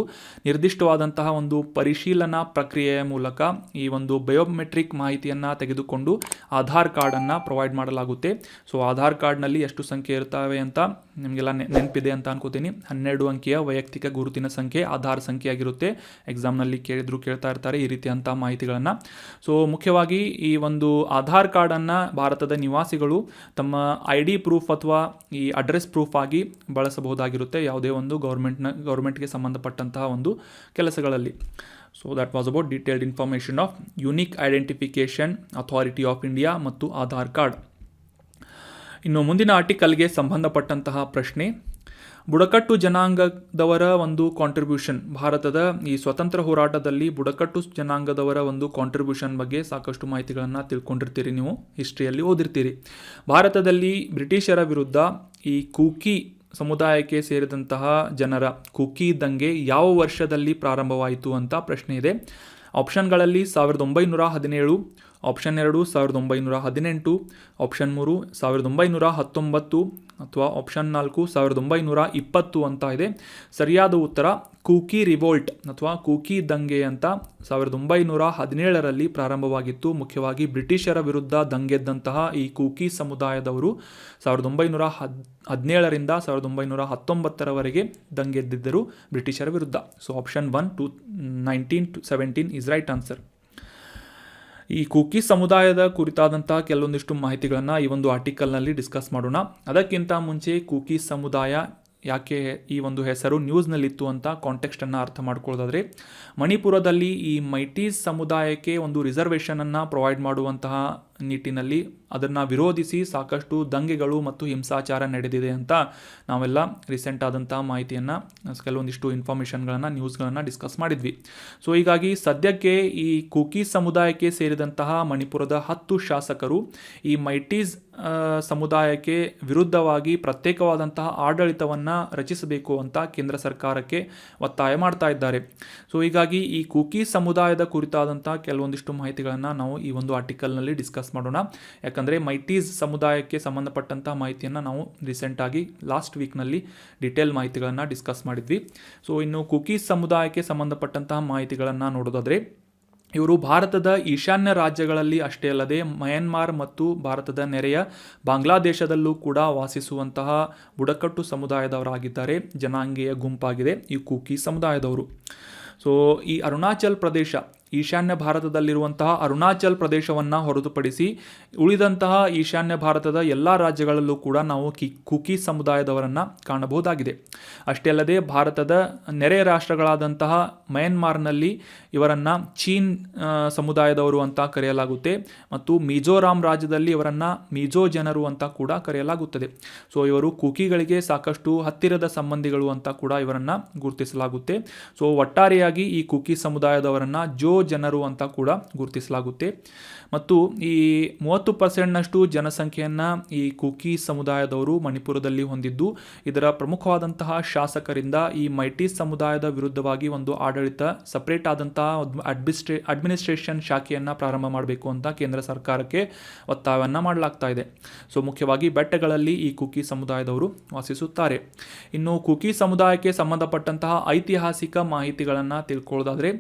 ನಿರ್ದಿಷ್ಟವಾದಂತಹ ಒಂದು ಪರಿಶೀಲನಾ ಪ್ರಕ್ರಿಯೆಯ ಮೂಲಕ ಈ ಒಂದು ಬಯೋಮೆಟ್ರಿಕ್ ಮಾಹಿತಿಯನ್ನು ತೆಗೆದುಕೊಂಡು ಆಧಾರ್ ಕಾರ್ಡನ್ನು ಪ್ರೊವೈಡ್ ಮಾಡಲಾಗುತ್ತೆ. ಸೊ ಆಧಾರ್ ಕಾರ್ಡ್ನಲ್ಲಿ ಎಷ್ಟು ಸಂಖ್ಯೆ ಇರ್ತವೆ ಅಂತ ನಿಮಗೆಲ್ಲ ನೆನಪಿದೆ ಅಂತ ಅನ್ಕೋತೀನಿ. 12 ಅಂಕಿಯ ವೈಯಕ್ತಿಕ ಗುರುತಿನ ಸಂಖ್ಯೆ ಆಧಾರ್ ಸಂಖ್ಯೆ ಆಗಿರುತ್ತೆ. ಎಕ್ಸಾಮ್ನಲ್ಲಿ ಕೇಳ್ತಾ ಇರ್ತಾರೆ ಈ ರೀತಿಯಂಥ ಮಾಹಿತಿಗಳನ್ನು. ಸೊ ಮುಖ್ಯವಾಗಿ ಈ ಒಂದು ಆಧಾರ್ ಕಾರ್ಡನ್ನು ಭಾರತದ ನಿವಾಸಿಗಳು ತಮ್ಮ ID ಪ್ರೂಫ್ ಅಥವಾ ಈ ಅಡ್ರೆಸ್ ಪ್ರೂಫ್ ಆಗಿ ಬಳಸಬಹುದಾಗಿರುತ್ತೆ ಯಾವುದೇ ಒಂದು ಗೌರ್ಮೆಂಟ್ಗೆ ಸಂಬಂಧಪಟ್ಟಂತಹ ಒಂದು ಕೆಲಸಗಳಲ್ಲಿ. So that was about detailed information of unique identification authority of India ಮತ್ತು ಆಧಾರ್ ಕಾರ್ಡ್. ಇನ್ನು ಮುಂದಿನ ಆರ್ಟಿಕಲ್ಗೆ ಸಂಬಂಧಪಟ್ಟಂತಹ ಪ್ರಶ್ನೆ, ಬುಡಕಟ್ಟು ಜನಾಂಗದವರ ಒಂದು ಕಾಂಟ್ರಿಬ್ಯೂಷನ್, ಭಾರತದ ಈ ಸ್ವತಂತ್ರ ಹೋರಾಟದಲ್ಲಿ ಬುಡಕಟ್ಟು ಜನಾಂಗದವರ ಒಂದು ಕಾಂಟ್ರಿಬ್ಯೂಷನ್ ಬಗ್ಗೆ ಸಾಕಷ್ಟು ಮಾಹಿತಿಗಳನ್ನು ತಿಳ್ಕೊಂಡಿರ್ತೀರಿ, ನೀವು ಹಿಸ್ಟ್ರಿಯಲ್ಲಿ ಓದಿರ್ತೀರಿ. ಭಾರತದಲ್ಲಿ ಬ್ರಿಟಿಷರ ವಿರುದ್ಧ ಈ ಕೂಕಿ ಸಮುದಾಯಕ್ಕೆ ಸೇರಿದಂತಹ ಜನರ ಕೂಕಿ ದಂಗೆ ಯಾವ ವರ್ಷದಲ್ಲಿ ಪ್ರಾರಂಭವಾಯಿತು ಅಂತ ಪ್ರಶ್ನೆ ಇದೆ. ಆಪ್ಷನ್ಗಳಲ್ಲಿ 1917, ಆಪ್ಷನ್ 2 1918, ಆಪ್ಷನ್ 3 1919 ಅಥವಾ ಆಪ್ಷನ್ 4 1920 ಅಂತ ಇದೆ. ಸರಿಯಾದ ಉತ್ತರ ಕೂಕಿ ರಿವೋಲ್ಟ್ ಅಥವಾ ಕೂಕಿ ದಂಗೆ ಅಂತ 1917ರಲ್ಲಿ ಪ್ರಾರಂಭವಾಗಿತ್ತು. ಮುಖ್ಯವಾಗಿ ಬ್ರಿಟಿಷರ ವಿರುದ್ಧ ದಂಗೆದ್ದಂತಹ ಈ ಕೂಕಿ ಸಮುದಾಯದವರು 1917ರಿಂದ 1919ರವರೆಗೆ ದಂಗೆದ್ದಿದ್ದರು ಬ್ರಿಟಿಷರ ವಿರುದ್ಧ. So option 1 1917 is right answer. ಈ ಕೂಕಿ ಸಮುದಾಯದ ಕುರಿತಾದಂತಹ ಕೆಲವೊಂದಿಷ್ಟು ಮಾಹಿತಿಗಳನ್ನು ಈ ಒಂದು ಆರ್ಟಿಕಲ್ನಲ್ಲಿ ಡಿಸ್ಕಸ್ ಮಾಡೋಣ. ಅದಕ್ಕಿಂತ ಮುಂಚೆ ಕೂಕಿ ಸಮುದಾಯ ಯಾಕೆ ಈ ಒಂದು ಹೆಸರು ನ್ಯೂಸ್ನಲ್ಲಿತ್ತು ಅಂತ ಕಾಂಟೆಕ್ಸ್ಟನ್ನು ಅರ್ಥ ಮಾಡ್ಕೊಳ್ಳೋದಾದರೆ, ಮಣಿಪುರದಲ್ಲಿ ಈ ಮೈಟೀಸ್ ಸಮುದಾಯಕ್ಕೆ ಒಂದು ರಿಸರ್ವೇಷನನ್ನು ಪ್ರೊವೈಡ್ ಮಾಡುವಂತಹ ನಿಟ್ಟಿನಲ್ಲಿ ಅದನ್ನು ವಿರೋಧಿಸಿ ಸಾಕಷ್ಟು ದಂಗೆಗಳು ಮತ್ತು ಹಿಂಸಾಚಾರ ನಡೆದಿದೆ ಅಂತ ನಾವೆಲ್ಲ ರೀಸೆಂಟ್ ಆದಂತಹ ಮಾಹಿತಿಯನ್ನು, ಕೆಲವೊಂದಿಷ್ಟು ಇನ್ಫಾರ್ಮೇಷನ್ಗಳನ್ನು, ನ್ಯೂಸ್ಗಳನ್ನು ಡಿಸ್ಕಸ್ ಮಾಡಿದ್ವಿ. ಸೊ ಹೀಗಾಗಿ ಸದ್ಯಕ್ಕೆ ಈ ಕೂಕಿ ಸಮುದಾಯಕ್ಕೆ ಸೇರಿದಂತಹ ಮಣಿಪುರದ 10 ಶಾಸಕರು ಈ ಮೈಟೀಸ್ ಸಮುದಾಯಕ್ಕೆ ವಿರುದ್ಧವಾಗಿ ಪ್ರತ್ಯೇಕವಾದಂತಹ ಆಡಳಿತವನ್ನು ರಚಿಸಬೇಕು ಅಂತ ಕೇಂದ್ರ ಸರ್ಕಾರಕ್ಕೆ ಒತ್ತಾಯ ಮಾಡ್ತಾ ಇದ್ದಾರೆ. ಸೊ ಹೀಗಾಗಿ ಈ ಕೂಕಿ ಸಮುದಾಯದ ಕುರಿತಾದಂತಹ ಕೆಲವೊಂದಿಷ್ಟು ಮಾಹಿತಿಗಳನ್ನು ನಾವು ಈ ಒಂದು ಆರ್ಟಿಕಲ್ನಲ್ಲಿ ಡಿಸ್ಕಸ್ ಮಾಡೋಣ. ಯಾಕಂದರೆ ಮೈಟೀಸ್ ಸಮುದಾಯಕ್ಕೆ ಸಂಬಂಧಪಟ್ಟಂತಹ ಮಾಹಿತಿಯನ್ನು ನಾವು ರೀಸೆಂಟಾಗಿ ಲಾಸ್ಟ್ ವೀಕ್ನಲ್ಲಿ ಡೀಟೇಲ್ ಮಾಹಿತಿಗಳನ್ನು ಡಿಸ್ಕಸ್ ಮಾಡಿದ್ವಿ. ಸೊ ಇನ್ನು ಕೂಕಿ ಸಮುದಾಯಕ್ಕೆ ಸಂಬಂಧಪಟ್ಟಂತಹ ಮಾಹಿತಿಗಳನ್ನು ನೋಡೋದಾದರೆ, ಇವರು ಭಾರತದ ಈಶಾನ್ಯ ರಾಜ್ಯಗಳಲ್ಲಿ ಅಷ್ಟೇ ಅಲ್ಲದೆ ಮಯನ್ಮಾರ್ ಮತ್ತು ಭಾರತದ ನೆರೆಯ ಬಾಂಗ್ಲಾದೇಶದಲ್ಲೂ ಕೂಡ ವಾಸಿಸುವಂತಹ ಬುಡಕಟ್ಟು ಸಮುದಾಯದವರಾಗಿದ್ದಾರೆ. ಜನಾಂಗೀಯ ಗುಂಪಾಗಿದೆ ಈ ಕೂಕಿ ಸಮುದಾಯದವರು. ಸೊ ಈ ಅರುಣಾಚಲ್ ಪ್ರದೇಶ, ಈಶಾನ್ಯ ಭಾರತದಲ್ಲಿರುವಂತಹ ಅರುಣಾಚಲ್ ಪ್ರದೇಶವನ್ನು ಹೊರತುಪಡಿಸಿ ಉಳಿದಂತಹ ಈಶಾನ್ಯ ಭಾರತದ ಎಲ್ಲ ರಾಜ್ಯಗಳಲ್ಲೂ ಕೂಡ ನಾವು ಕೂಕಿ ಸಮುದಾಯದವರನ್ನು ಕಾಣಬಹುದಾಗಿದೆ. ಅಷ್ಟೇ ಅಲ್ಲದೆ ಭಾರತದ ನೆರೆಯ ರಾಷ್ಟ್ರಗಳಾದಂತಹ ಮಯನ್ಮಾರ್ನಲ್ಲಿ ಇವರನ್ನು ಚೀನ್ ಸಮುದಾಯದವರು ಅಂತ ಕರೆಯಲಾಗುತ್ತೆ ಮತ್ತು ಮಿಜೋರಾಂ ರಾಜ್ಯದಲ್ಲಿ ಇವರನ್ನು ಮಿಜೋ ಜನರು ಅಂತ ಕೂಡ ಕರೆಯಲಾಗುತ್ತದೆ. ಸೊ ಇವರು ಕೂಕಿಗಳಿಗೆ ಸಾಕಷ್ಟು ಹತ್ತಿರದ ಸಂಬಂಧಿಗಳು ಅಂತ ಕೂಡ ಇವರನ್ನು ಗುರುತಿಸಲಾಗುತ್ತೆ. ಸೊ ಒಟ್ಟಾರೆಯಾಗಿ ಈ ಕೂಕಿ ಸಮುದಾಯದವರನ್ನು ಜೋ ಜನರು ಅಂತ ಕೂಡ ಗುರುತಿಸಲಾಗುತ್ತೆ. ಮತ್ತು ಈ 30% ಜನಸಂಖ್ಯೆಯನ್ನು ಈ ಕೂಕಿ ಸಮುದಾಯದವರು ಮಣಿಪುರದಲ್ಲಿ ಹೊಂದಿದ್ದು, ಇದರ ಪ್ರಮುಖವಾದಂತಹ ಶಾಸಕರಿಂದ ಈ ಮೈಟೀಸ್ ಸಮುದಾಯದ ವಿರುದ್ಧವಾಗಿ ಒಂದು ಆಡಳಿತ, ಸಪರೇಟ್ ಆದಂತಹ ಅಡ್ಮಿನಿಸ್ಟ್ರೇಷನ್ ಶಾಖೆಯನ್ನು ಪ್ರಾರಂಭ ಮಾಡಬೇಕು ಅಂತ ಕೇಂದ್ರ ಸರ್ಕಾರಕ್ಕೆ ಒತ್ತಾಯವನ್ನು ಮಾಡಲಾಗ್ತಾ ಇದೆ. ಸೊ ಮುಖ್ಯವಾಗಿ ಬೆಟ್ಟಗಳಲ್ಲಿ ಈ ಕೂಕಿ ಸಮುದಾಯದವರು ವಾಸಿಸುತ್ತಾರೆ. ಇನ್ನು ಕೂಕಿ ಸಮುದಾಯಕ್ಕೆ ಸಂಬಂಧಪಟ್ಟಂತಹ ಐತಿಹಾಸಿಕ ಮಾಹಿತಿಗಳನ್ನು ತಿಳ್ಕೊಳ್ಳೋದಾದರೆ,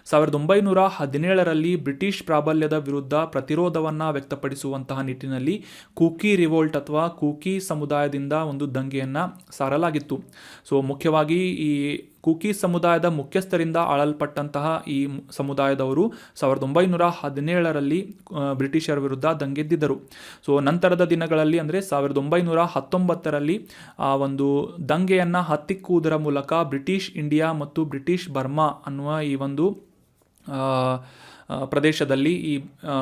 1917ರಲ್ಲಿ ಬ್ರಿಟಿಷ್ ಪ್ರಾಬಲ್ಯದ ವಿರುದ್ಧ ಪ್ರತಿರೋಧವನ್ನು ವ್ಯಕ್ತಪಡಿಸುವಂತಹ ನಿಟ್ಟಿನಲ್ಲಿ ಕೂಕಿ ರಿವೋಲ್ಟ್ ಅಥವಾ ಕೂಕಿ ಸಮುದಾಯದಿಂದ ಒಂದು ದಂಗೆಯನ್ನು ಸಾರಲಾಗಿತ್ತು. ಸೊ ಮುಖ್ಯವಾಗಿ ಈ ಕೂಕಿ ಸಮುದಾಯದ ಮುಖ್ಯಸ್ಥರಿಂದ ಆಳಲ್ಪಟ್ಟಂತಹ ಈ ಸಮುದಾಯದವರು 1917ರಲ್ಲಿ ಬ್ರಿಟಿಷರ ವಿರುದ್ಧ ದಂಗೆದ್ದಿದ್ದರು. ಸೊ ನಂತರದ ದಿನಗಳಲ್ಲಿ ಅಂದರೆ 1919ರಲ್ಲಿ ಆ ಒಂದು ದಂಗೆಯನ್ನು ಹತ್ತಿಕ್ಕುವುದರ ಮೂಲಕ ಬ್ರಿಟಿಷ್ ಇಂಡಿಯಾ ಮತ್ತು ಬ್ರಿಟಿಷ್ ಬರ್ಮಾ ಅನ್ನುವ ಈ ಒಂದು ಪ್ರದೇಶದಲ್ಲಿ ಈ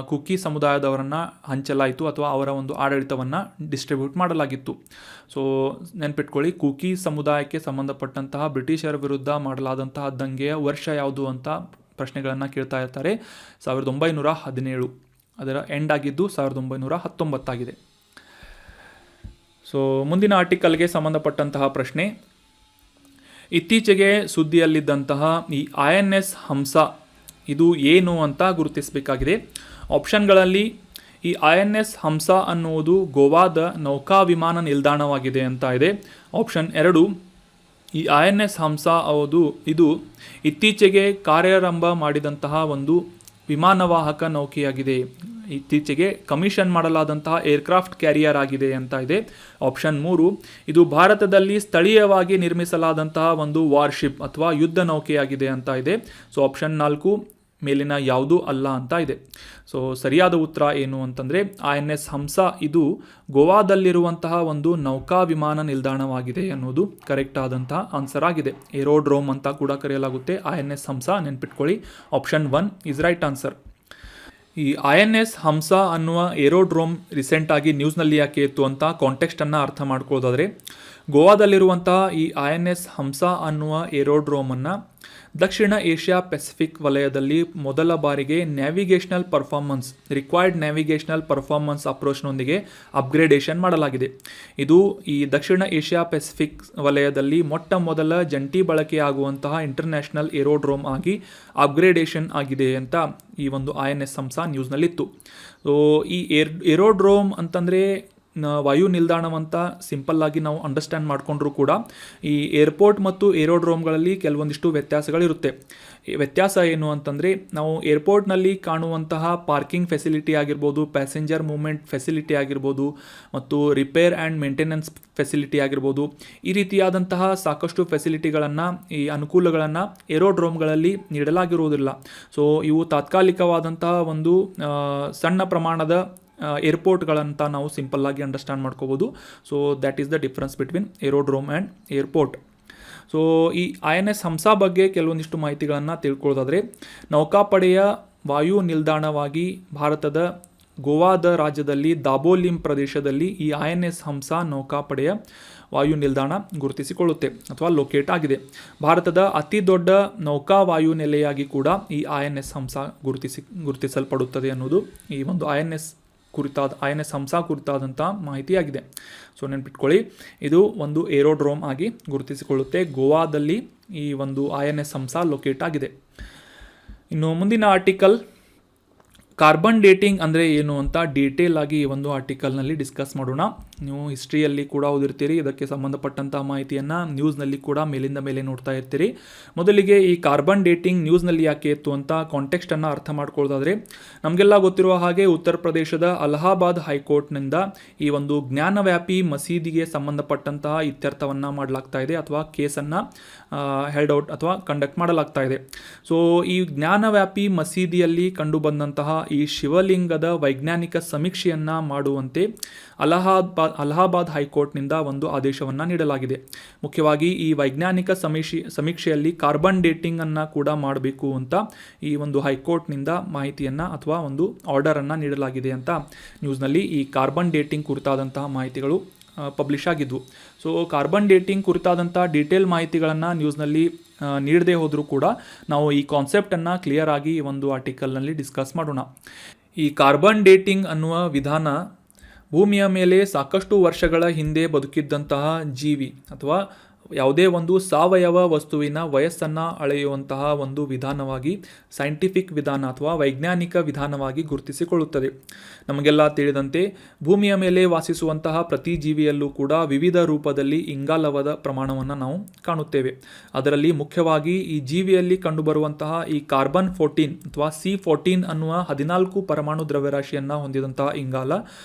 ಕುಕಿ ಸಮುದಾಯದವರನ್ನು ಹಂಚಲಾಯಿತು ಅಥವಾ ಅವರ ಒಂದು ಆಡಳಿತವನ್ನು ಡಿಸ್ಟ್ರಿಬ್ಯೂಟ್ ಮಾಡಲಾಗಿತ್ತು. ಸೊ ನೆನ್ಪಿಟ್ಕೊಳ್ಳಿ, ಕುಕಿ ಸಮುದಾಯಕ್ಕೆ ಸಂಬಂಧಪಟ್ಟಂತಹ ಬ್ರಿಟಿಷರ ವಿರುದ್ಧ ಮಾಡಲಾದಂತಹ ದಂಗೆಯ ವರ್ಷ ಯಾವುದು ಅಂತ ಪ್ರಶ್ನೆಗಳನ್ನು ಕೇಳ್ತಾ ಇರ್ತಾರೆ. 1917, ಅದರ ಎಂಡ್ ಆಗಿದ್ದು 1919 ಆಗಿದೆ. ಸೊ ಮುಂದಿನ ಆರ್ಟಿಕಲ್ಗೆ ಸಂಬಂಧಪಟ್ಟಂತಹ ಪ್ರಶ್ನೆ, ಇತ್ತೀಚೆಗೆ ಸುದ್ದಿಯಲ್ಲಿದ್ದಂತಹ ಈ INS ಹಂಸ ಇದು ಏನು ಅಂತ ಗುರುತಿಸಬೇಕಾಗಿದೆ. ಆಪ್ಷನ್ಗಳಲ್ಲಿ ಈ INS ಹಂಸ ಅನ್ನುವುದು ಗೋವಾದ ನೌಕಾ ವಿಮಾನ ನಿಲ್ದಾಣವಾಗಿದೆ ಅಂತ ಇದೆ. ಆಪ್ಷನ್ 2, ಈ INS ಹಂಸ ಇದು ಇತ್ತೀಚೆಗೆ ಕಾರ್ಯಾರಂಭ ಮಾಡಿದಂತಹ ಒಂದು ವಿಮಾನವಾಹಕ ನೌಕೆಯಾಗಿದೆ, ಇತ್ತೀಚೆಗೆ ಕಮಿಷನ್ ಮಾಡಲಾದಂತಹ ಏರ್ಕ್ರಾಫ್ಟ್ ಕ್ಯಾರಿಯರ್ ಆಗಿದೆ ಅಂತ ಇದೆ. ಆಪ್ಷನ್ 3, ಇದು ಭಾರತದಲ್ಲಿ ಸ್ಥಳೀಯವಾಗಿ ನಿರ್ಮಿಸಲಾದಂತಹ ಒಂದು ವಾರ್ಶಿಪ್ ಅಥವಾ ಯುದ್ಧ ನೌಕೆಯಾಗಿದೆ ಅಂತ ಇದೆ. ಸೊ ಆಪ್ಷನ್ 4 ಮೇಲಿನ ಯಾವುದೂ ಅಲ್ಲ ಅಂತ ಇದೆ. ಸೊ ಸರಿಯಾದ ಉತ್ತರ ಏನು ಅಂತಂದರೆ INS ಹಂಸ ಇದು ಗೋವಾದಲ್ಲಿರುವಂತಹ ಒಂದು ನೌಕಾ ವಿಮಾನ ನಿಲ್ದಾಣವಾಗಿದೆ ಅನ್ನೋದು ಕರೆಕ್ಟ್ ಆದಂತಹ ಆನ್ಸರ್ ಆಗಿದೆ. ಏರೋಡ್ರೋಮ್ ಅಂತ ಕೂಡ ಕರೆಯಲಾಗುತ್ತೆ INS ಹಂಸ, ನೆನ್ಪಿಟ್ಕೊಳ್ಳಿ. Option 1 is right answer. ಈ INS ಹಂಸ ಅನ್ನುವ ಏರೋಡ್ರೋಮ್ ರೀಸೆಂಟಾಗಿ ನ್ಯೂಸ್ನಲ್ಲಿ ಯಾಕೆ ಇತ್ತು ಅಂತ ಕಾಂಟೆಕ್ಸ್ಟನ್ನು ಅರ್ಥ ಮಾಡ್ಕೊಳ್ಳೋದಾದರೆ, ಗೋವಾದಲ್ಲಿರುವಂತಹ ಈ INS ಹಂಸ ಅನ್ನುವ ಏರೋಡ್ರೋಮನ್ನು ದಕ್ಷಿಣ ಏಷ್ಯಾ ಪೆಸಿಫಿಕ್ ವಲಯದಲ್ಲಿ ಮೊದಲ ಬಾರಿಗೆ ರಿಕ್ವೈರ್ಡ್ ನ್ಯಾವಿಗೇಷನಲ್ ಪರ್ಫಾರ್ಮೆನ್ಸ್ ಅಪ್ರೋಚ್ನೊಂದಿಗೆ ಅಪ್ಗ್ರೇಡೇಷನ್ ಮಾಡಲಾಗಿದೆ. ಇದು ಈ ದಕ್ಷಿಣ ಏಷ್ಯಾ ಪೆಸಿಫಿಕ್ ವಲಯದಲ್ಲಿ ಮೊಟ್ಟ ಮೊದಲ ಜಂಟಿ ಬಳಕೆಯಾಗುವಂತಹ ಇಂಟರ್ನ್ಯಾಷನಲ್ ಏರೋಡ್ರೋಮ್ ಆಗಿ ಅಪ್ಗ್ರೇಡೇಷನ್ ಆಗಿದೆ ಅಂತ ಈ ಒಂದು INS ಹಂಸ ನ್ಯೂಸ್ನಲ್ಲಿತ್ತು. ಸೊ ಈ ಏರೋಡ್ರೋಮ್ ಅಂತಂದರೆ ವಾಯು ನಿಲ್ದಾಣವಂತ ಸಿಂಪಲ್ಲಾಗಿ ನಾವು ಅಂಡರ್ಸ್ಟ್ಯಾಂಡ್ ಮಾಡಿಕೊಂಡ್ರೂ ಕೂಡ ಈ ಏರ್ಪೋರ್ಟ್ ಮತ್ತು ಏರೋಡ್ರೋಮ್ಗಳಲ್ಲಿ ಕೆಲವೊಂದಿಷ್ಟು ವ್ಯತ್ಯಾಸಗಳಿರುತ್ತೆ. ವ್ಯತ್ಯಾಸ ಏನು ಅಂತಂದರೆ, ನಾವು ಏರ್ಪೋರ್ಟ್ನಲ್ಲಿ ಕಾಣುವಂತಹ ಪಾರ್ಕಿಂಗ್ ಫೆಸಿಲಿಟಿ ಆಗಿರ್ಬೋದು, ಪ್ಯಾಸೆಂಜರ್ ಮೂವ್ಮೆಂಟ್ ಫೆಸಿಲಿಟಿ ಆಗಿರ್ಬೋದು, ಮತ್ತು ರಿಪೇರ್ ಆ್ಯಂಡ್ ಮೇಂಟೆನೆನ್ಸ್ ಫೆಸಿಲಿಟಿ ಆಗಿರ್ಬೋದು, ಈ ರೀತಿಯಾದಂತಹ ಸಾಕಷ್ಟು ಫೆಸಿಲಿಟಿಗಳನ್ನು, ಈ ಅನುಕೂಲಗಳನ್ನು ಏರೋಡ್ರೋಮ್ಗಳಲ್ಲಿ ನೀಡಲಾಗಿರುವುದಿಲ್ಲ. ಸೊ ಇವು ತಾತ್ಕಾಲಿಕವಾದಂತಹ ಒಂದು ಸಣ್ಣ ಪ್ರಮಾಣದ ಏರ್ಪೋರ್ಟ್ಗಳಂತ ನಾವು ಸಿಂಪಲ್ಲಾಗಿ ಅಂಡರ್ಸ್ಟ್ಯಾಂಡ್ ಮಾಡ್ಕೋಬೋದು. So that is the difference between aerodrome and airport. So ಈ INS ಹಂಸ ಬಗ್ಗೆ ಕೆಲವೊಂದಿಷ್ಟು ಮಾಹಿತಿಗಳನ್ನು ತಿಳ್ಕೊಳ್ಳೋದಾದರೆ, ನೌಕಾಪಡೆಯ ವಾಯು ನಿಲ್ದಾಣವಾಗಿ ಭಾರತದ ಗೋವಾದ ರಾಜ್ಯದಲ್ಲಿ ದಾಬೋಲಿಂ ಪ್ರದೇಶದಲ್ಲಿ ಈ INS ಹಂಸ ನೌಕಾಪಡೆಯ ವಾಯು ನಿಲ್ದಾಣ ಗುರುತಿಸಿಕೊಳ್ಳುತ್ತೆ ಅಥವಾ ಲೊಕೇಟ್ ಆಗಿದೆ. ಭಾರತದ ಅತಿ ದೊಡ್ಡ ನೌಕಾ ವಾಯು ನೆಲೆಯಾಗಿ ಕೂಡ ಈ INS ಹಂಸ ಗುರುತಿಸಲ್ಪಡುತ್ತದೆ ಅನ್ನೋದು ಈ ಒಂದು INS ಹಂಸ ಕುರಿತಾದಂಥ ಮಾಹಿತಿಯಾಗಿದೆ. ಸೊ ನೆನ್ಪಿಟ್ಕೊಳ್ಳಿ, ಇದು ಒಂದು ಏರೋಡ್ರೋಮ್ ಆಗಿ ಗುರುತಿಸಿಕೊಳ್ಳುತ್ತೆ. ಗೋವಾದಲ್ಲಿ ಈ ಒಂದು INS ಹಂಸ ಲೊಕೇಟ್ ಆಗಿದೆ. ಇನ್ನು ಮುಂದಿನ ಆರ್ಟಿಕಲ್, ಕಾರ್ಬನ್ ಡೇಟಿಂಗ್ ಅಂದರೆ ಏನು ಅಂತ ಡೀಟೇಲ್ ಆಗಿ ಈ ಒಂದು ಆರ್ಟಿಕಲ್ನಲ್ಲಿ ಡಿಸ್ಕಸ್ ಮಾಡೋಣ. ನೀವು ಹಿಸ್ಟ್ರಿಯಲ್ಲಿ ಕೂಡ ಓದಿರ್ತೀರಿ, ಇದಕ್ಕೆ ಸಂಬಂಧಪಟ್ಟಂಥ ಮಾಹಿತಿಯನ್ನು ನ್ಯೂಸ್ನಲ್ಲಿ ಕೂಡ ಮೇಲಿಂದ ಮೇಲೆ ನೋಡ್ತಾ ಇರ್ತೀರಿ. ಮೊದಲಿಗೆ ಈ ಕಾರ್ಬನ್ ಡೇಟಿಂಗ್ ನ್ಯೂಸ್ನಲ್ಲಿ ಯಾಕೆ ಇತ್ತು ಅಂತ ಕಾಂಟೆಕ್ಸ್ಟನ್ನು ಅರ್ಥ ಮಾಡ್ಕೊಳ್ಳೋದಾದರೆ, ನಮಗೆಲ್ಲ ಗೊತ್ತಿರುವ ಹಾಗೆ ಉತ್ತರ ಪ್ರದೇಶದ ಅಲಹಾಬಾದ್ ಹೈಕೋರ್ಟ್ನಿಂದ ಈ ಒಂದು ಜ್ಞಾನವ್ಯಾಪಿ ಮಸೀದಿಗೆ ಸಂಬಂಧಪಟ್ಟಂತಹ ಇತ್ಯರ್ಥವನ್ನು ಮಾಡಲಾಗ್ತಾ ಇದೆ ಅಥವಾ ಕೇಸನ್ನು ಕಂಡಕ್ಟ್ ಮಾಡಲಾಗ್ತಾ ಇದೆ. ಸೊ ಈ ಜ್ಞಾನವ್ಯಾಪಿ ಮಸೀದಿಯಲ್ಲಿ ಕಂಡುಬಂದಂತಹ ಈ ಶಿವಲಿಂಗದ ವೈಜ್ಞಾನಿಕ ಸಮೀಕ್ಷೆಯನ್ನು ಮಾಡುವಂತೆ ಅಲಹಾಬಾದ್ ಹೈಕೋರ್ಟ್ನಿಂದ ಒಂದು ಆದೇಶವನ್ನು ನೀಡಲಾಗಿದೆ. ಮುಖ್ಯವಾಗಿ ಈ ವೈಜ್ಞಾನಿಕ ಸಮೀಕ್ಷೆಯಲ್ಲಿ ಕಾರ್ಬನ್ ಡೇಟಿಂಗನ್ನು ಕೂಡ ಮಾಡಬೇಕು ಅಂತ ಈ ಒಂದು ಹೈಕೋರ್ಟ್ನಿಂದ ಮಾಹಿತಿಯನ್ನು ಅಥವಾ ಒಂದು ಆರ್ಡರನ್ನು ನೀಡಲಾಗಿದೆ ಅಂತ ನ್ಯೂಸ್ನಲ್ಲಿ ಈ ಕಾರ್ಬನ್ ಡೇಟಿಂಗ್ ಕುರಿತಾದಂತಹ ಮಾಹಿತಿಗಳು ಪಬ್ಲಿಷ್ ಆಗಿದ್ವು. ಸೊ ಕಾರ್ಬನ್ ಡೇಟಿಂಗ್ ಕುರಿತಾದಂಥ ಡೀಟೇಲ್ ಮಾಹಿತಿಗಳನ್ನು ನ್ಯೂಸ್ನಲ್ಲಿ ನೀಡದೇ ಹೋದರೂ ಕೂಡ ನಾವು ಈ ಕಾನ್ಸೆಪ್ಟನ್ನು ಕ್ಲಿಯರ್ ಆಗಿ ಈ ಒಂದು ಆರ್ಟಿಕಲ್ನಲ್ಲಿ ಡಿಸ್ಕಸ್ ಮಾಡೋಣ. ಈ ಕಾರ್ಬನ್ ಡೇಟಿಂಗ್ ಅನ್ನುವ ವಿಧಾನ ಭೂಮಿಯ ಮೇಲೆ ಸಾಕಷ್ಟು ವರ್ಷಗಳ ಹಿಂದೆ ಬದುಕಿದ್ದಂತಹ ಜೀವಿ ಅಥವಾ ಯಾವುದೇ ಒಂದು ಸಾವಯವ ವಸ್ತುವಿನ ವಯಸ್ಸನ್ನು ಅಳೆಯುವಂತಹ ಒಂದು ವಿಧಾನವಾಗಿ, ಸೈಂಟಿಫಿಕ್ ವಿಧಾನ ಅಥವಾ ವೈಜ್ಞಾನಿಕ ವಿಧಾನವಾಗಿ ಗುರುತಿಸಿಕೊಳ್ಳುತ್ತದೆ. ನಮಗೆಲ್ಲ ತಿಳಿದಂತೆ ಭೂಮಿಯ ಮೇಲೆ ವಾಸಿಸುವಂತಹ ಪ್ರತಿ ಜೀವಿಯಲ್ಲೂ ಕೂಡ ವಿವಿಧ ರೂಪದಲ್ಲಿ ಇಂಗಾಲದ ಪ್ರಮಾಣವನ್ನು ನಾವು ಕಾಣುತ್ತೇವೆ. ಅದರಲ್ಲಿ ಮುಖ್ಯವಾಗಿ ಈ ಜೀವಿಯಲ್ಲಿ ಕಂಡುಬರುವಂತಹ ಈ ಕಾರ್ಬನ್ 14 ಅಥವಾ C14 ಅನ್ನುವ 14 ಪರಮಾಣು ದ್ರವ್ಯರಾಶಿಯನ್ನು ಹೊಂದಿದಂತಹ ಇಂಗಾಲ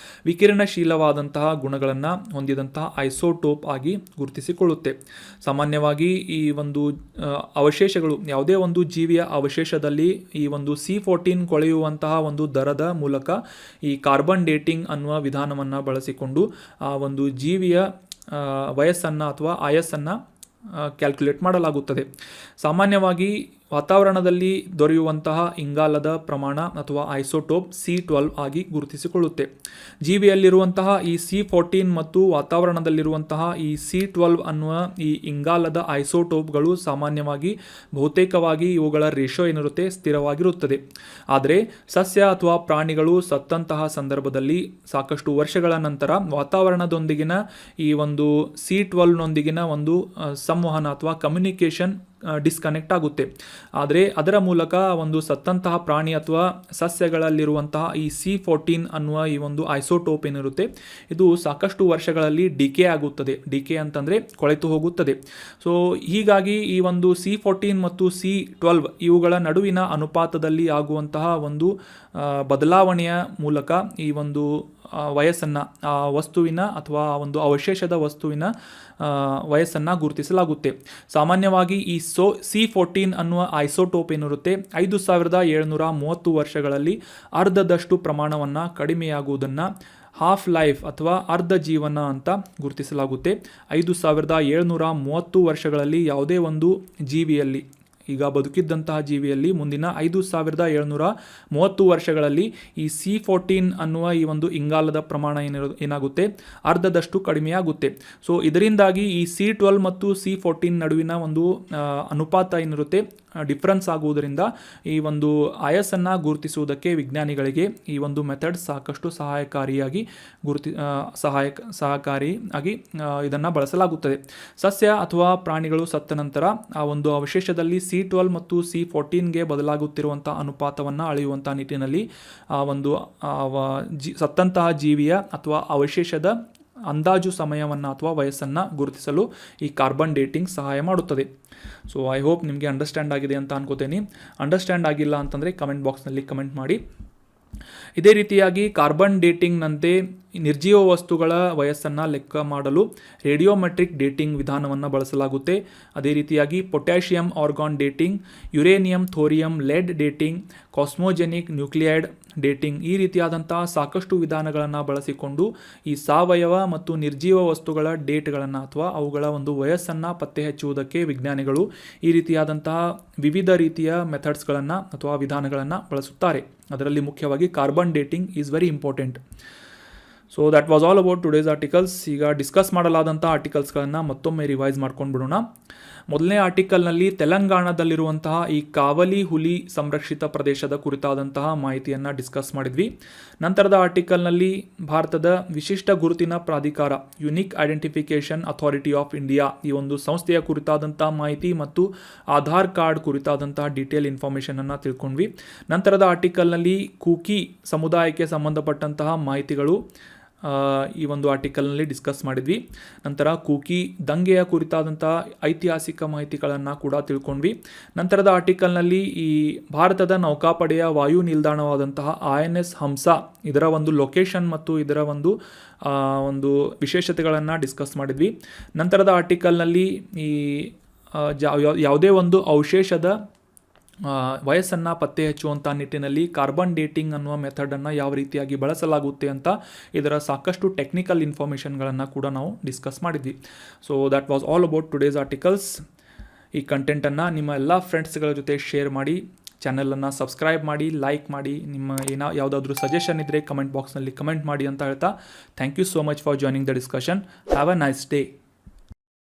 ವಿಕಿರಣಶೀಲವಾದಂತಹ ಗುಣಗಳನ್ನು ಹೊಂದಿದಂತಹ ಐಸೋಟೋಪ್ ಆಗಿ ಗುರುತಿಸಿಕೊಳ್ಳುತ್ತೆ. ಸಾಮಾನ್ಯವಾಗಿ ಈ ಒಂದು ಅವಶೇಷಗಳು, ಯಾವುದೇ ಒಂದು ಜೀವಿಯ ಅವಶೇಷದಲ್ಲಿ ಈ ಒಂದು C14 ಕೊಳೆಯುವಂತಹ ಒಂದು ದರದ ಮೂಲಕ ಈ ಕಾರ್ಬನ್ ಡೇಟಿಂಗ್ ಅನ್ನುವ ವಿಧಾನವನ್ನು ಬಳಸಿಕೊಂಡು ಆ ಒಂದು ಜೀವಿಯ ವಯಸ್ಸನ್ನು ಅಥವಾ ಆಯಸ್ಸನ್ನು ಕ್ಯಾಲ್ಕುಲೇಟ್ ಮಾಡಲಾಗುತ್ತದೆ. ಸಾಮಾನ್ಯವಾಗಿ ವಾತಾವರಣದಲ್ಲಿ ದೊರೆಯುವಂತಹ ಇಂಗಾಲದ ಪ್ರಮಾಣ ಅಥವಾ ಐಸೋಟೋಪ್ C12 ಆಗಿ ಗುರುತಿಸಿಕೊಳ್ಳುತ್ತೆ. ಜೀವಿಯಲ್ಲಿರುವಂತಹ ಈ C14 ಮತ್ತು ವಾತಾವರಣದಲ್ಲಿರುವಂತಹ ಈ C12 ಅನ್ನುವ ಈ ಇಂಗಾಲದ ಐಸೋಟೋಪ್ಗಳು ಸಾಮಾನ್ಯವಾಗಿ ಬಹುತೇಕವಾಗಿ ಇವುಗಳ ರೇಷೋ ಏನಿರುತ್ತೆ ಸ್ಥಿರವಾಗಿರುತ್ತದೆ. ಆದರೆ ಸಸ್ಯ ಅಥವಾ ಪ್ರಾಣಿಗಳು ಸತ್ತಂತಹ ಸಂದರ್ಭದಲ್ಲಿ ಸಾಕಷ್ಟು ವರ್ಷಗಳ ನಂತರ ವಾತಾವರಣದೊಂದಿಗಿನ ಈ ಒಂದು C12ನೊಂದಿಗಿನ ಒಂದು ಸಂವಹನ ಅಥವಾ ಕಮ್ಯುನಿಕೇಷನ್ ಡಿಸ್ಕನೆಕ್ಟ್ ಆಗುತ್ತೆ. ಆದರೆ ಅದರ ಮೂಲಕ ಒಂದು ಸತ್ತಂತಹ ಪ್ರಾಣಿ ಅಥವಾ ಸಸ್ಯಗಳಲ್ಲಿರುವಂತಹ ಈ C14 ಅನ್ನುವ ಈ ಒಂದು ಐಸೋಟೋಪ್ ಏನಿರುತ್ತೆ ಇದು ಸಾಕಷ್ಟು ವರ್ಷಗಳಲ್ಲಿ ಡಿಕೆ ಆಗುತ್ತದೆ. ಡಿಕೆ ಅಂತಂದರೆ ಕೊಳೆತು ಹೋಗುತ್ತದೆ. ಸೊ ಹೀಗಾಗಿ ಈ ಒಂದು C14 ಮತ್ತು C12 ಇವುಗಳ ನಡುವಿನ ಅನುಪಾತದಲ್ಲಿ ಆಗುವಂತಹ ಒಂದು ಬದಲಾವಣೆಯ ಮೂಲಕ ಈ ಒಂದು ವಯಸ್ಸನ್ನು ಆ ವಸ್ತುವಿನ ಅಥವಾ ಒಂದು ಅವಶೇಷದ ವಸ್ತುವಿನ ವಯಸ್ಸನ್ನು ಗುರುತಿಸಲಾಗುತ್ತೆ. ಸಾಮಾನ್ಯವಾಗಿ ಈ C14 ಅನ್ನುವ ಐಸೋಟೋಪ್ ಏನಿರುತ್ತೆ 5730 ವರ್ಷಗಳಲ್ಲಿ ಅರ್ಧದಷ್ಟು ಪ್ರಮಾಣವನ್ನು ಕಡಿಮೆಯಾಗುವುದನ್ನು ಹಾಫ್ ಲೈಫ್ ಅಥವಾ ಅರ್ಧ ಜೀವನ ಅಂತ ಗುರುತಿಸಲಾಗುತ್ತೆ. 5730 ವರ್ಷಗಳಲ್ಲಿ ಯಾವುದೇ ಒಂದು ಜೀವಿಯಲ್ಲಿ ಈಗ ಬದುಕಿದ್ದಂತಹ ಜೀವಿಯಲ್ಲಿ ಮುಂದಿನ 5730 ವರ್ಷಗಳಲ್ಲಿ ಈ C14 ಅನ್ನುವ ಈ ಒಂದು ಇಂಗಾಲದ ಪ್ರಮಾಣ ಏನಾಗುತ್ತೆ ಅರ್ಧದಷ್ಟು ಕಡಿಮೆಯಾಗುತ್ತೆ. ಸೊ ಇದರಿಂದಾಗಿ ಈ C12 ಮತ್ತು C14 ನಡುವಿನ ಒಂದು ಅನುಪಾತ ಏನಿರುತ್ತೆ ಡಿಫ್ರೆನ್ಸ್ ಆಗುವುದರಿಂದ ಈ ಒಂದು ಆಯಸ್ಸನ್ನು ಗುರುತಿಸುವುದಕ್ಕೆ ವಿಜ್ಞಾನಿಗಳಿಗೆ ಈ ಒಂದು ಮೆಥಡ್ ಸಾಕಷ್ಟು ಸಹಕಾರಿಯಾಗಿ ಇದನ್ನು ಬಳಸಲಾಗುತ್ತದೆ. ಸಸ್ಯ ಅಥವಾ ಪ್ರಾಣಿಗಳು ಸತ್ತ ನಂತರ ಆ ಒಂದು ಅವಶೇಷದಲ್ಲಿ C12 ಮತ್ತು C14ಗೆ ಬದಲಾಗುತ್ತಿರುವಂಥ ಅನುಪಾತವನ್ನು ಅಳೆಯುವಂಥ ನಿಟ್ಟಿನಲ್ಲಿ ಆ ಒಂದು ಸತ್ತಂತಹ ಜೀವಿಯ ಅಥವಾ ಅವಶೇಷದ ಅಂದಾಜು ಸಮಯವನ್ನು ಅಥವಾ ವಯಸ್ಸನ್ನು ಗುರುತಿಸಲು ಈ ಕಾರ್ಬನ್ ಡೇಟಿಂಗ್ ಸಹಾಯ ಮಾಡುತ್ತದೆ. ಸೊ ಐ ಹೋಪ್ ನಿಮಗೆ ಅಂಡರ್ಸ್ಟ್ಯಾಂಡ್ ಆಗಿದೆ ಅಂತ ಅನ್ಕೋತೀನಿ. ಅಂಡರ್ಸ್ಟ್ಯಾಂಡ್ ಆಗಿಲ್ಲ ಅಂತಂದರೆ ಕಮೆಂಟ್ ಬಾಕ್ಸ್ನಲ್ಲಿ ಕಮೆಂಟ್ ಮಾಡಿ. ಇದೇ ರೀತಿಯಾಗಿ ಕಾರ್ಬನ್ ಡೇಟಿಂಗ್ನಂತೆ ನಿರ್ಜೀವ ವಸ್ತುಗಳ ವಯಸ್ಸನ್ನು ಲೆಕ್ಕ ಮಾಡಲು ರೇಡಿಯೋಮೆಟ್ರಿಕ್ ಡೇಟಿಂಗ್ ವಿಧಾನವನ್ನು ಬಳಸಲಾಗುತ್ತೆ. ಅದೇ ರೀತಿಯಾಗಿ potassium argon dating, uranium, thorium, lead dating, cosmogenic nuclide dating ಈ ರೀತಿಯಾದಂತಹ ಸಾಕಷ್ಟು ವಿಧಾನಗಳನ್ನು ಬಳಸಿಕೊಂಡು ಈ ಸಾವಯವ ಮತ್ತು ನಿರ್ಜೀವ ವಸ್ತುಗಳ ಡೇಟ್ಗಳನ್ನು ಅಥವಾ ಅವುಗಳ ಒಂದು ವಯಸ್ಸನ್ನು ಪತ್ತೆ ಹಚ್ಚುವುದಕ್ಕೆ ವಿಜ್ಞಾನಿಗಳು ಈ ರೀತಿಯಾದಂತಹ ವಿವಿಧ ರೀತಿಯ ಮೆಥಡ್ಸ್ಗಳನ್ನು ಅಥವಾ ವಿಧಾನಗಳನ್ನು ಬಳಸುತ್ತಾರೆ. ಅದರಲ್ಲಿ ಮುಖ್ಯವಾಗಿ carbon dating is very important. So that was all about today's articles. ಈಗ ಡಿಸ್ಕಸ್ ಮಾಡಲಾದಂಥ ಆರ್ಟಿಕಲ್ಸ್ಗಳನ್ನು ಮತ್ತೊಮ್ಮೆ ರಿವೈಸ್ ಮಾಡ್ಕೊಂಡು ಬಿಡೋಣ. ಮೊದಲನೇ ಆರ್ಟಿಕಲ್ನಲ್ಲಿ ತೆಲಂಗಾಣದಲ್ಲಿರುವಂತಹ ಈ ಕಾವಲಿ ಹುಲಿ ಸಂರಕ್ಷಿತ ಪ್ರದೇಶದ ಕುರಿತಾದಂತಹ ಮಾಹಿತಿಯನ್ನು ಡಿಸ್ಕಸ್ ಮಾಡಿದ್ವಿ. ನಂತರದ ಆರ್ಟಿಕಲ್ನಲ್ಲಿ ಭಾರತದ ವಿಶಿಷ್ಟ ಗುರುತಿನ ಪ್ರಾಧಿಕಾರ unique identification authority of India ಈ ಒಂದು ಸಂಸ್ಥೆಯ ಕುರಿತಾದಂತಹ ಮಾಹಿತಿ ಮತ್ತು ಆಧಾರ್ ಕಾರ್ಡ್ ಕುರಿತಾದಂತಹ ಡೀಟೇಲ್ ಇನ್ಫಾರ್ಮೇಷನನ್ನು ತಿಳ್ಕೊಂಡ್ವಿ. ನಂತರದ ಆರ್ಟಿಕಲ್ನಲ್ಲಿ ಕೂಕಿ ಸಮುದಾಯಕ್ಕೆ ಸಂಬಂಧಪಟ್ಟಂತಹ ಮಾಹಿತಿಗಳು ಈ ಒಂದು ಆರ್ಟಿಕಲ್ನಲ್ಲಿ ಡಿಸ್ಕಸ್ ಮಾಡಿದ್ವಿ. ನಂತರ ಕೂಕಿ ದಂಗೆಯ ಕುರಿತಾದಂಥ ಐತಿಹಾಸಿಕ ಮಾಹಿತಿಗಳನ್ನು ಕೂಡ ತಿಳ್ಕೊಂಡ್ವಿ. ನಂತರದ ಆರ್ಟಿಕಲ್ನಲ್ಲಿ ಈ ಭಾರತದ ನೌಕಾಪಡೆಯ ವಾಯು ನಿಲ್ದಾಣವಾದಂತಹ INS ಹಂಸಾ ಇದರ ಒಂದು ಲೊಕೇಶನ್ ಮತ್ತು ಇದರ ಒಂದು ವಿಶೇಷತೆಗಳನ್ನು ಡಿಸ್ಕಸ್ ಮಾಡಿದ್ವಿ. ನಂತರದ ಆರ್ಟಿಕಲ್ನಲ್ಲಿ ಈ ಯಾವುದೇ ಒಂದು ಅವಶೇಷದ ವಯಸ್ಸನ್ನು ಪತ್ತೆ ಹಚ್ಚುವಂಥ ನಿಟ್ಟಿನಲ್ಲಿ ಕಾರ್ಬನ್ ಡೇಟಿಂಗ್ ಅನ್ನುವ ಮೆಥಡನ್ನು ಯಾವ ರೀತಿಯಾಗಿ ಬಳಸಲಾಗುತ್ತೆ ಅಂತ ಇದರ ಸಾಕಷ್ಟು ಟೆಕ್ನಿಕಲ್ ಇನ್ಫಾರ್ಮೇಷನ್ಗಳನ್ನು ಕೂಡ ನಾವು ಡಿಸ್ಕಸ್ ಮಾಡಿದ್ವಿ. So that was all about today's articles. ಈ ಕಂಟೆಂಟನ್ನು ನಿಮ್ಮ ಎಲ್ಲ ಫ್ರೆಂಡ್ಸ್ಗಳ ಜೊತೆ ಶೇರ್ ಮಾಡಿ, ಚಾನಲನ್ನು ಸಬ್ಸ್ಕ್ರೈಬ್ ಮಾಡಿ, ಲೈಕ್ ಮಾಡಿ, ನಿಮ್ಮ ಯಾವುದಾದ್ರೂ ಸಜೆಷನ್ ಇದ್ದರೆ ಕಮೆಂಟ್ ಬಾಕ್ಸ್ನಲ್ಲಿ ಕಮೆಂಟ್ ಮಾಡಿ ಅಂತ ಹೇಳ್ತಾ thank you so much for joining the discussion. Have a nice day.